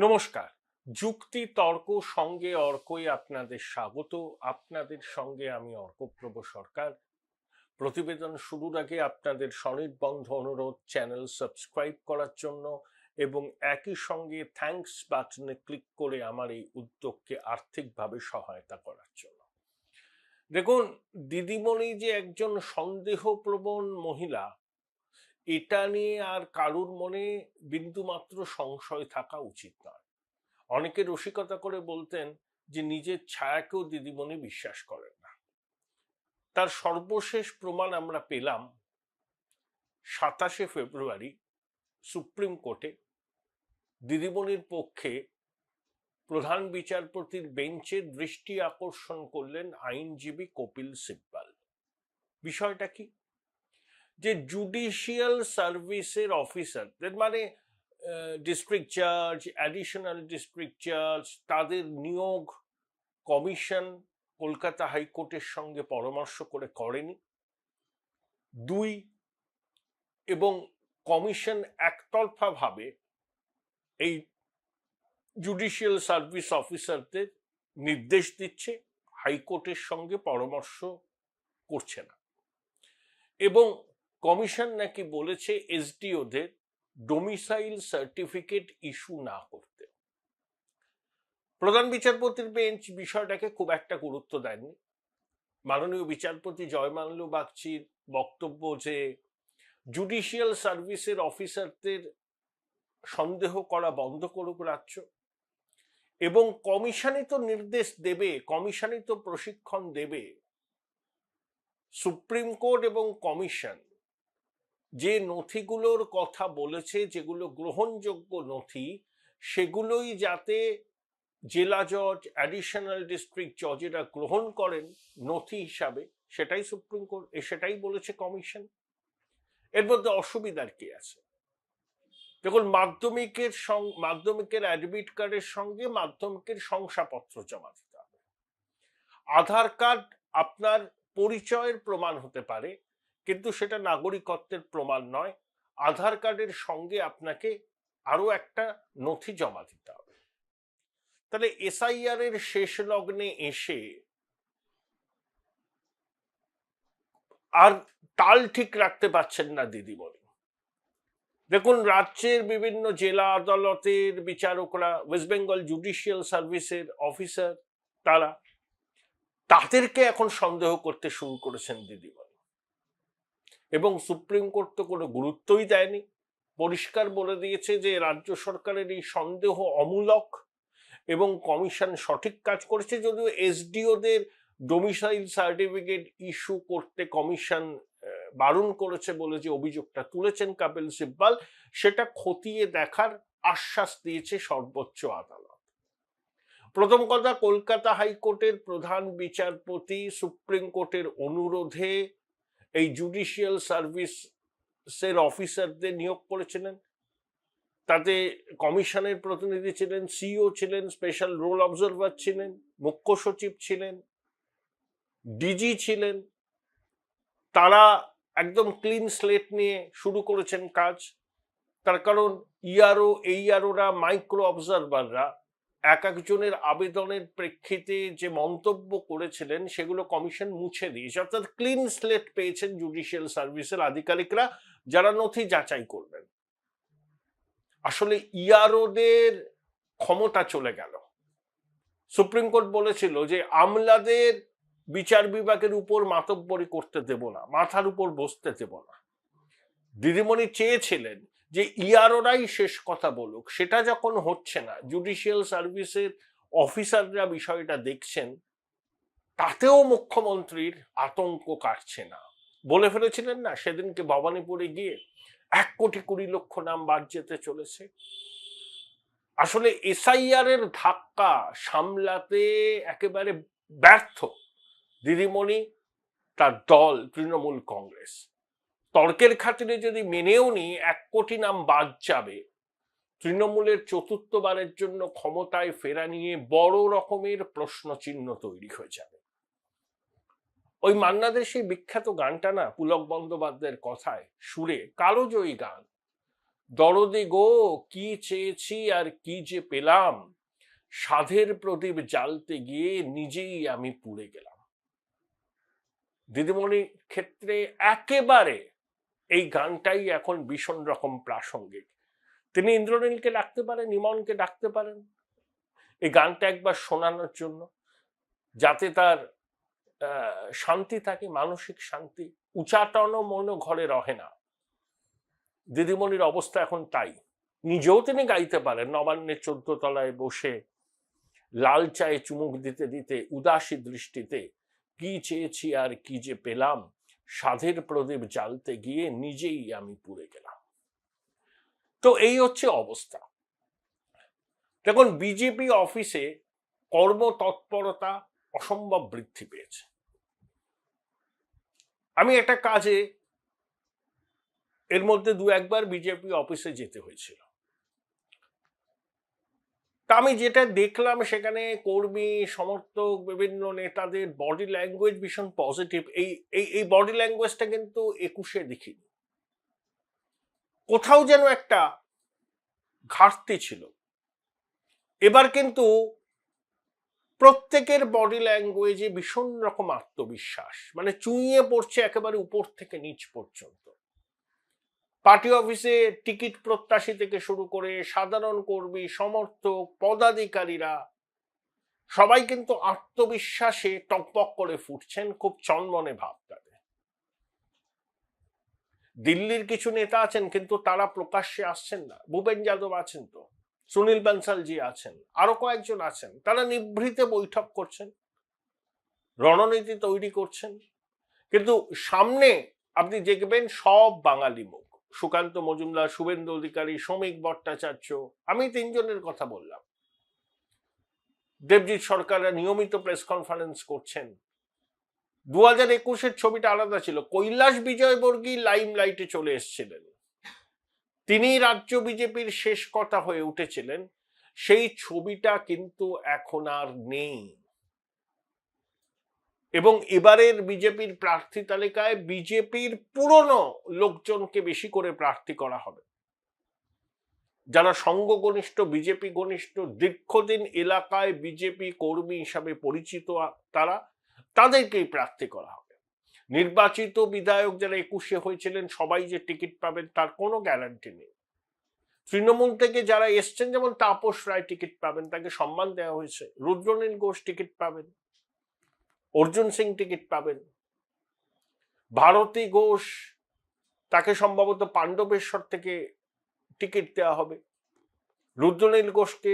নমস্কার। যুক্তি তর্ক সঙ্গে অর্কই আপনাদের স্বাগত। আপনাদের সঙ্গে আমি অর্কপ্রভ সরকার। প্রতিবেদন শুরুর আগে আপনাদের সনির্বন্ধ অনুরোধ চ্যানেল সাবস্ক্রাইব করার জন্য এবং একই সঙ্গে থ্যাঙ্কস বাটনে ক্লিক করে আমার এই উদ্যোগকে আর্থিকভাবে সহায়তা করার জন্য। দেখুন, দিদিমণি যে একজন সন্দেহপ্রবণ মহিলা, এটা নিয়ে আর কারুর মনে বিন্দুমাত্র সংশয় থাকা উচিত নয়। অনেকে রসিকতা করে বলতেন যে নিজের ছায়াকেও দিদিমণি বিশ্বাস করেন না। তার সর্বশেষ প্রমাণ আমরা পেলাম 27শে ফেব্রুয়ারি সুপ্রিম কোর্টে। দিদিমণির পক্ষে প্রধান বিচারপতির বেঞ্চের দৃষ্টি আকর্ষণ করলেন আইনজীবী কপিল সিব্বাল। বিষয়টা কি? যে জুডিশিয়াল সার্ভিসের অফিসারদের, মানে ডিস্ট্রিক্ট জাজ, অ্যাডিশনাল ডিস্ট্রিক্ট জাজ, তাদের নিয়োগ কমিশন কলকাতা হাইকোর্টের সঙ্গে পরামর্শ করে করেনি। দুই, এবং কমিশন একতরফা ভাবে এই জুডিশিয়াল সার্ভিস অফিসারদের নির্দেশ দিচ্ছে, হাইকোর্টের সঙ্গে পরামর্শ করছে না। এবং কমিশন নাকি বলেছে এসডিওদের ডোমিসাইল সার্টিফিকেট ইস্যু না করতে। প্রধান বিচারপতির বেঞ্চ বিষয়টাকে খুব একটা গুরুত্ব দেননি। মাননীয় বিচারপতি জয়মাল্য বাগচির বক্তব্য যে জুডিশিয়াল সার্ভিসের অফিসারদের সন্দেহ করা বন্ধ করুক রাজ্য, এবং কমিশনই তো নির্দেশ দেবে, কমিশনই তো প্রশিক্ষণ দেবে। সুপ্রিম কোর্ট এবং কমিশন যে নথিগুলোর কথা বলেছে, যেগুলো গ্রহণযোগ্য নথি, সেগুলোই যাতে জেলা জজ, অ্যাডিশনাল ডিস্ট্রিক্ট জজেরা গ্রহণ করেন নথি হিসাবে, সেটাই সুপ্রিম কোর্ট, সেটাই বলেছে কমিশন। এর মধ্যে অসুবিধার কি আছে? দেখুন, মাধ্যমিকের অ্যাডমিট কার্ডের সঙ্গে মাধ্যমিকের শংসাপত্র জমা দিতে হবে। আধার কার্ড আপনার পরিচয়ের প্রমাণ হতে পারে, কিন্তু সেটা নাগরিকত্বের প্রমাণ নয়। আধার কার্ডের সঙ্গে আপনাকে আরো একটা নথি জমা দিতে হবে। তাহলে এসআইআর এর শেষ লগ্নে এসে আর তাল ঠিক রাখতে পারছেন না দিদিমণি। দেখুন, রাজ্যের বিভিন্ন জেলা আদালতের বিচারকরা, ওয়েস্ট বেঙ্গল জুডিশিয়াল সার্ভিসের অফিসার, তাদেরকে এখন সন্দেহ করতে শুরু করেছেন দিদিমণি। এবং সুপ্রিম কোর্ট তো কোনো গুরুত্বই দেয়নি, পরিষ্কার বলে দিয়েছে যে রাজ্য সরকারের এই সন্দেহ অমূলক এবং কমিশন সঠিক কাজ করেছে। যদিও এসডিওদের ডোমিসাইল সার্টিফিকেট ইস্যু করতে কমিশন বারণ করেছে বলে যে অভিযোগটা তুলেছেন কপিল সিব্বাল, সেটা খতিয়ে দেখার আশ্বাস দিয়েছে সর্বোচ্চ আদালত। প্রথম কথা, কলকাতা হাইকোর্টের প্রধান বিচারপতি সুপ্রিম কোর্টের অনুরোধে এই জুডিশিয়াল সার্ভিসের অফিসারদের নিয়োগ করেছিলেন। তাতে কমিশনের প্রতিনিধি ছিলেন, সিইও ছিলেন, স্পেশাল রোল অবজারভার ছিলেন, মুখ্য সচিব ছিলেন, ডিজি ছিলেন। তারা একদম ক্লিন স্লেট নিয়ে শুরু করেছেন কাজ। তার কারণ ইআরও, এইআরওরা, মাইক্রো অবজারভাররা এক একজনের আবেদনের প্রেক্ষিতে যে মন্তব্য করেছিলেন সেগুলো কমিশন মুছে দিয়েছে। অর্থাৎ ক্লিন স্লেট পেয়েছেন জুডিশিয়াল সার্ভিসের আধিকারিকরা যারা নথি যাচাই করবেন। আসলে ইআরওদের ক্ষমতা চলে গেল। সুপ্রিম কোর্ট বলেছিল যে আমলাদের বিচার বিভাগের উপর মাতব্বরি করতে দেব না, মাথার উপর বসতে দেব না। দিদিমণি চেয়েছিলেন যে ইআরওরাই শেষ কথা বলুক। সেটা যখন হচ্ছে না, জুডিশিয়াল সার্ভিসের অফিসাররা বিষয়টা দেখছেন, তাতেও মুখ্যমন্ত্রীর আতঙ্ক কাটছে না। বলে ফেলেছিলেন না সেদিনকে ভবানীপুরে গিয়ে 1,20,00,000 নাম বাদ যেতে চলেছে। আসলে এসআইআর এর ধাক্কা সামলাতে একেবারে ব্যর্থ দিদিমণি, তার দল তৃণমূল কংগ্রেস। তর্কের খাতিরে যদি মেনেও নি 1 কোটি নাম বাদ যাবে, তৃণমূলের চতুর্থবারের জন্য ক্ষমতায় ফেরা নিয়ে বড় রকমের প্রশ্নচিহ্ন তৈরি হয়ে যাবে। ওই মান্নাদের সেই বিখ্যাত গানটা না, পুলক বন্দ্যোপাধ্যায়ের কথায় সুরে, কালোজয়ী গান, দরদি গো কি চেয়েছি আর কি যে পেলাম, সাধের প্রদীপ জ্বালতে গিয়ে নিজেই আমি পুড়ে গেলাম। দিদিমণির ক্ষেত্রে একেবারে এই গানটাই এখন ভীষণ রকম প্রাসঙ্গিক। তিনি ইন্দ্রনীলকে ডাকতে পারেন, ইমনকে ডাকতে পারেন এই গানটা একবার শোনানোর জন্য, যাতে তার শান্তি থাকে, মানসিক শান্তি। উচাটন মন ঘরে রহে না, দিদিমণির অবস্থা এখন তাই। নিজেও তিনি গাইতে পারেন নবান্নের 14 তলায় বসে লাল চায়ে চুমুক দিতে দিতে উদাসী দৃষ্টিতে, কি চেয়েছি আর কি যে পেলাম, সাধের প্রদীপ জ্বালতে গিয়ে নিজেই আমি পুড়ে গেলাম। তো এই হচ্ছে অবস্থা। দেখুন, বিজেপি অফিসে কর্মতৎপরতা অসম্ভব বৃদ্ধি পেয়েছে। আমি একটা কাজে এর মধ্যে 2-1 বার বিজেপি অফিসে যেতে হয়েছিল। তা আমি যেটা দেখলাম সেখানে কর্মী সমর্থক বিভিন্ন নেতাদের বডি ল্যাঙ্গুয়েজ ভীষণ পজিটিভ। এই বডি ল্যাঙ্গুয়েজটা কিন্তু 21-এ দেখিনি। কোথাও যেন একটা ঘাটতি ছিল। এবার কিন্তু প্রত্যেকের বডি ল্যাঙ্গুয়েজে ভীষণ রকম আত্মবিশ্বাস, মানে চুইয়ে পড়ছে একেবারে উপর থেকে নিচ পর্যন্ত। পার্টি অফিসে টিকিট প্রত্যাশী থেকে শুরু করে সাধারণ কর্মী, সমর্থক, পদাধিকারীরা সবাই কিন্তু আত্মবিশ্বাসে টকবক করে ফুটছেন, খুব চনমনে ভাব তাদের। দিল্লির কিছু নেতা আছেন কিন্তু তারা প্রকাশ্যে আসছেন না। ভূপেন যাদব আছেন, তো সুনীল বানসালজি আছেন, আরো কয়েকজন আছেন, তারা নিভৃতে বৈঠক করছেন, রণনীতি তৈরি করছেন। কিন্তু সামনে আপনি দেখবেন সব বাঙালি মুখ, সুকান্ত মজুমদার, শুভেন্দু অধিকারী, শ্রমিক ভট্টাচার্য, আমি 3 জনের কথা বললাম। দেবজিৎ সরকাররা নিয়মিত প্রেস কনফারেন্স করছেন। 2021-এর ছবিটা আলাদা ছিল। কৈলাস বিজয়বর্গী লাইমলাইটে চলে এসেছিলেন, তিনি রাজ্য বিজেপির শেষ কথা হয়ে উঠেছিলেন। সেই ছবিটা কিন্তু এখন আর নেই। এবং এবারের বিজেপির প্রার্থী তালিকায় বিজেপির পুরনো লোকজনকে বেশি করে প্রার্থী করা হবে। যারা সঙ্গ ঘনিষ্ঠ, বিজেপি ঘনিষ্ঠ, দীর্ঘদিন এলাকায় বিজেপি কর্মী হিসাবে পরিচিত, তাদেরকেই প্রার্থী করা হবে। নির্বাচিত বিধায়ক যারা 21-এ হয়েছিলেন সবাই যে টিকিট পাবেন তার কোনো গ্যারান্টি নেই। তৃণমূল থেকে যারা এসছেন, যেমন তাপস রায় টিকিট পাবেন, তাকে সম্মান দেওয়া হয়েছে। রুদ্রনীল ঘোষ টিকিট পাবেন, অর্জুন সিং টিকিট পাবেন, ভারতী ঘোষ তাকে সম্ভবত পাণ্ডবেশ্বর থেকে টিকিট দেওয়া হবে, রুদ্রনীল ঘোষকে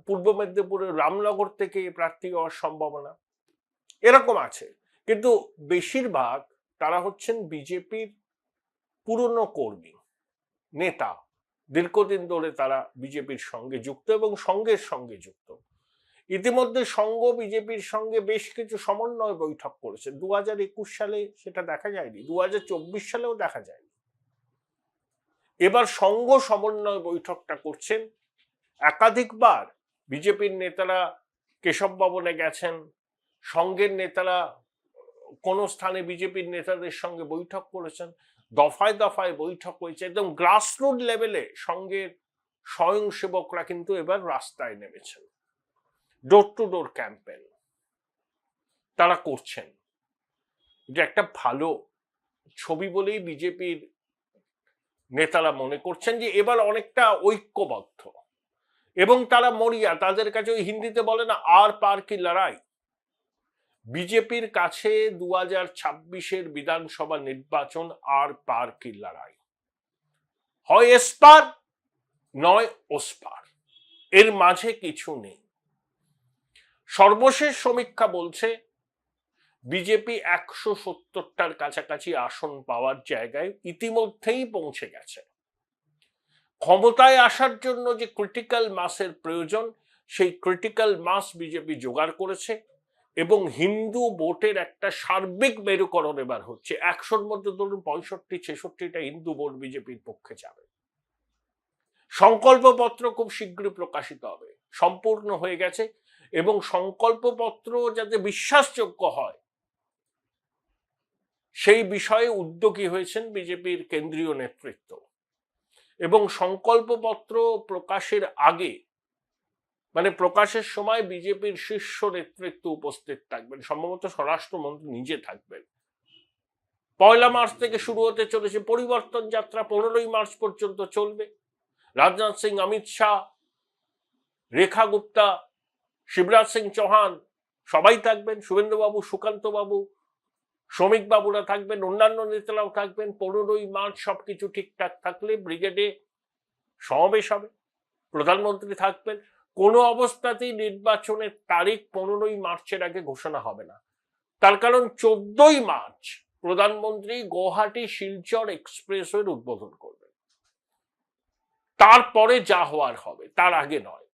পূর্ব মেদিনীপুরের রামনগর থেকে প্রার্থী হওয়ার সম্ভাবনা এরকম আছে। কিন্তু বেশিরভাগ তারা হচ্ছেন বিজেপির পুরনো কর্মী, নেতা, দীর্ঘদিন ধরে তারা বিজেপির সঙ্গে যুক্ত এবং সঙ্গের সঙ্গে যুক্ত। ইতিমধ্যে সংঘ বিজেপির সঙ্গে বেশ কিছু সমন্বয় বৈঠক করেছে। 2021 সালে সেটা দেখা যায়নি, 2024 সালেও দেখা যায়নি। এবার সংঘ সমন্বয় বৈঠকটা করছেন। একাধিকবার বিজেপির নেতারা কেশব ভবনে গেছেন, সংঘের নেতারা কোন স্থানে বিজেপির নেতাদের সঙ্গে বৈঠক করেছেন, দফায় দফায় বৈঠক হয়েছে। একদম গ্রাসরুট লেভেলে সংঘের স্বয়ংসেবকরা কিন্তু এবার রাস্তায় নেমেছেন, ডোর টু ডোর ক্যাম্পেন তারা করছেন। এটা একটা ভালো ছবি বলেই বিজেপির নেতারা মনে করছেন যে এবার অনেকটা ঐক্যবদ্ধ এবং তারা মরিয়া। তাদের কাছে ওই হিন্দিতে বলে না, আর পার কি লড়াই। বিজেপির কাছে 2026-এর বিধানসভা নির্বাচন আর পার কি লড়াই, হয় এসপার নয় ওসপার, এর মাঝে কিছু নেই। সর্বশেষ সমীক্ষা বলছে বিজেপি 170টার কাছাকাছি আসন পাওয়ার জায়গায় ইতিমধ্যেই পৌঁছে গেছে। ক্ষমতায় আসার জন্য যে ক্রিটিক্যাল মাসের প্রয়োজন, সেই ক্রিটিক্যাল মাস বিজেপি জোগাড় করেছে এবং হিন্দু ভোটের একটা সার্বিক মেরুকরণ এবার হচ্ছে। 100-র মধ্যে ধরুন 65-66টা হিন্দু ভোট বিজেপির পক্ষে যাবে। সংকল্পপত্র খুব শীঘ্রই প্রকাশিত হবে, সম্পূর্ণ হয়ে গেছে এবং সংকল্পপত্র যাতে বিশ্বাসযোগ্য হয় সেই বিষয়ে উদ্যোগী হয়েছেন বিজেপির কেন্দ্রীয় নেতৃত্ব। এবং সংকল্পপত্র প্রকাশের আগে মানে প্রকাশের সময় বিজেপির শীর্ষ নেতৃত্ব উপস্থিত থাকবেন, সম্ভবত স্বরাষ্ট্রমন্ত্রী নিজে থাকবেন। 1 মার্চ থেকে শুরু হতে চলেছে পরিবর্তন যাত্রা, 15 মার্চ পর্যন্ত চলবে। রাজনাথ সিং, অমিত শাহ, রেখা গুপ্তা, শিবরাজ সিং চৌহান সবাই থাকবেন, শুভেন্দুবাবু, সুকান্ত বাবু, শ্রমিক বাবুরা থাকবেন, অন্যান্য নেতারাও থাকবেন। 15 মার্চ সবকিছু ঠিকঠাক থাকলে ব্রিগেডে সমাবেশ হবে, প্রধানমন্ত্রী থাকবেন। কোনো অবস্থাতেই নির্বাচনের তারিখ 15 মার্চের আগে ঘোষণা হবে না। তার কারণ 14 মার্চ প্রধানমন্ত্রী গুয়াহাটি শিলচর এক্সপ্রেসওয়ের উদ্বোধন করবেন। তারপরে যা হওয়ার হবে, তার আগে নয়।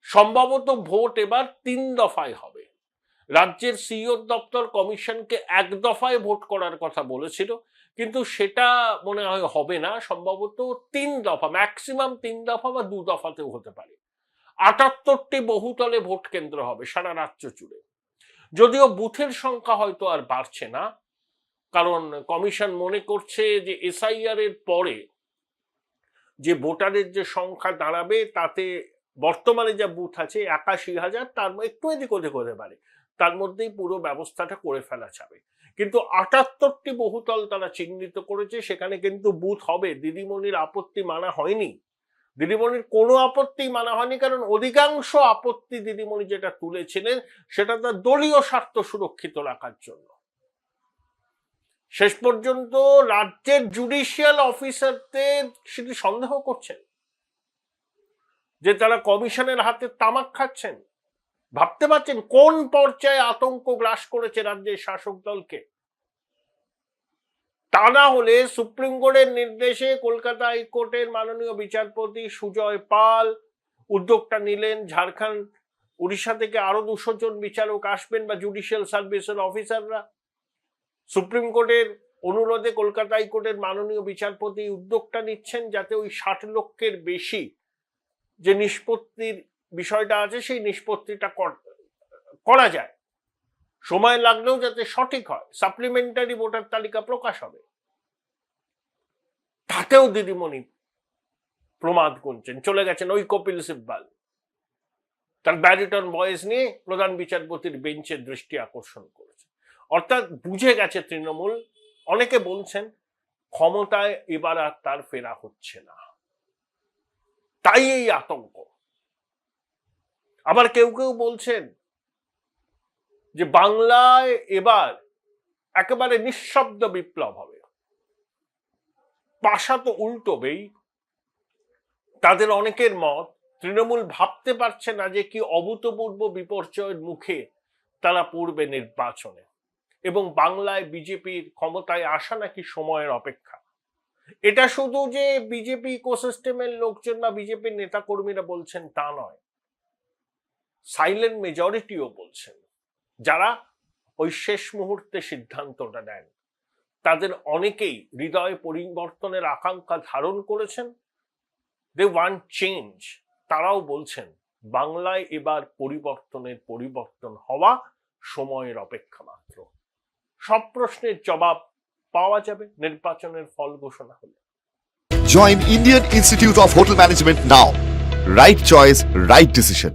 সম্ভবত ভোট এবার 3 দফায় হবে। রাজ্যের সিইও দপ্তর কমিশনকে 1 দফায় ভোট করার কথা বলেছিল, কিন্তু সেটা মনে হয় হবে না। সম্ভবত 3 দফা, ম্যাক্সিমাম 3 দফা বা 2 দফাতেও হতে পারে। 78টি বহুতলে ভোট কেন্দ্র হবে সারা রাজ্য জুড়ে। যদিও বুথের সংখ্যা হয়তো আর বাড়ছে না, কারণ কমিশন মনে করছে যে এসআইআর এর পরে যে ভোটারের যে সংখ্যা দাঁড়াবে তাতে বর্তমানে যা বুথ আছে 81,000, তার একটু এদিক ওদিক হতে পারে, তার মধ্যেই পুরো ব্যবস্থাটা করে ফেলা যাবে। কিন্তু 78টি বহুতল তারা চিহ্নিত করেছে, সেখানে কিন্তু বুথ হবে। দিদিমণির আপত্তি মানা হয়নি, দিদিমণির কোনো আপত্তি মানা হয়নি, কারণ অধিকাংশ আপত্তি দিদিমণি যেটা তুলেছিলেন সেটা তার দলীয় স্বার্থ সুরক্ষিত রাখার জন্য। শেষ পর্যন্ত রাজ্যের জুডিশিয়াল অফিসারদের সেটি সন্দেহ করছেন যে তারা কমিশনের হাতে তামাক খাচ্ছেন। ভাবতে পারছেন কোন পর্যায়ে আতঙ্ক গ্রাস করেছে রাজ্যের শাসক দলকে? তা না হলে সুপ্রিম কোর্টের নির্দেশে কলকাতা হাইকোর্টের মাননীয় বিচারপতি সুজয় পাল উদ্যোগটা নিলেন। ঝাড়খণ্ড, উড়িষ্যা থেকে আরো 200 জন বিচারক আসবেন বা জুডিশিয়াল সার্ভিসের অফিসাররা। সুপ্রিম কোর্টের অনুরোধে কলকাতা হাইকোর্টের মাননীয় বিচারপতি উদ্যোগটা নিচ্ছেন যাতে ওই 60 লক্ষের বেশি যে নিষ্পত্তির বিষয়টা আছে সেই নিষ্পত্তিটা করা যায়, সময় লাগলেও যাতে সঠিক হয়। সাপ্লিমেন্টারি ভোটার তালিকা প্রকাশ হবে, তাতেও দিদিমণি প্রমাদ গুনছেন। চলে গেছেন ওই কপিল সিব্বাল, তার ব্যারিটন ভয়েস নিয়ে প্রধান বিচারপতির বেঞ্চের দৃষ্টি আকর্ষণ করেছে। অর্থাৎ বুঝে গেছে তৃণমূল। অনেকে বলছেন ক্ষমতায় এবার আর তার ফেরা হচ্ছে না, তাই এই আতঙ্ক। আবার কেউ কেউ বলছেন যে বাংলায় এবার একেবারে নিঃশব্দ বিপ্লব হবে। পাশা তো উল্টোবেই। তাদের অনেকের মত তৃণমূল ভাবতে পারছে না যে কি অভূতপূর্ব বিপর্যয়ের মুখে তারা পড়বে নির্বাচনে, এবং বাংলায় বিজেপির ক্ষমতায় আসা নাকি সময়ের অপেক্ষা। এটা শুধু যে বিজেপি ইকোসিস্টেমের লোকজন বা বিজেপির নেতাকর্মীরা বলছেন তা নয়, সাইলেন্ট মেজরিটিও বলছেন। যারা ওই শেষ মুহূর্তে সিদ্ধান্তটা নেন তাদের অনেকেই হৃদয় পরিবর্তনের আকাঙ্ক্ষা ধারণ করেছেন। They want change. তারাও বলছেন বাংলায় এবার পরিবর্তন হওয়া সময়ের অপেক্ষা মাত্র। সব প্রশ্নের জবাব পাওয়া যাবে নির্বাচনের ফল ঘোষণা হলে। Join Indian Institute of Hotel Management now. Right choice, right decision.